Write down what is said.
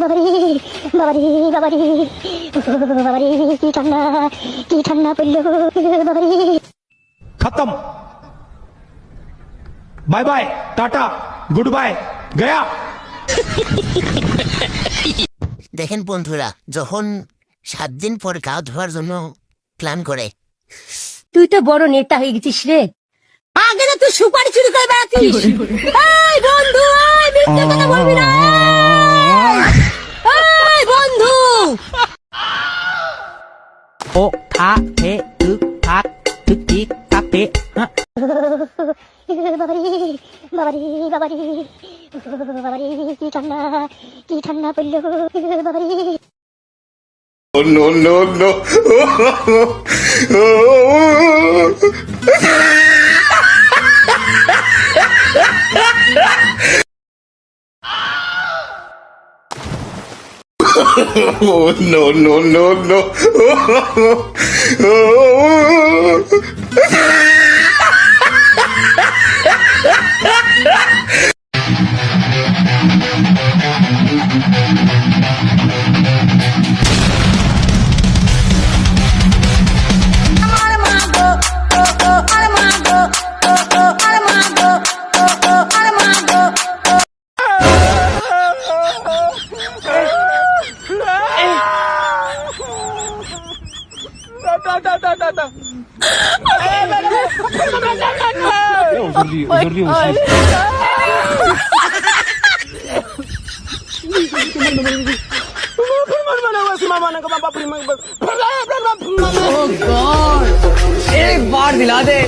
বাবারি বাবারি বাবারি বাবারি কি ঠান্ডা পড়লো বাবারি। खत्म, bye bye, tata, goodbye, गया। দেখেন বন্ধুরা, যখন 7 দিন পর গা ধোয়ার জন্য প্ল্যান করে, তুই তো বড় নেতা হয়ে গেছিস রে। আগে না তুই সুপারি চুরি করে বেড়াতিস। এই বন্ধু, এই মিথ্যে কথা বলবি না। এই বন্ধু, 오, 아, 배, 윽, 박, 득, 딕, 딱, 배, বাবারি বাবারি বাবারি বাবারি কি ঠান্ডা পড়লো বাবারি। No, no, no. Oh, no, no, no, no. एक बार दिला दे।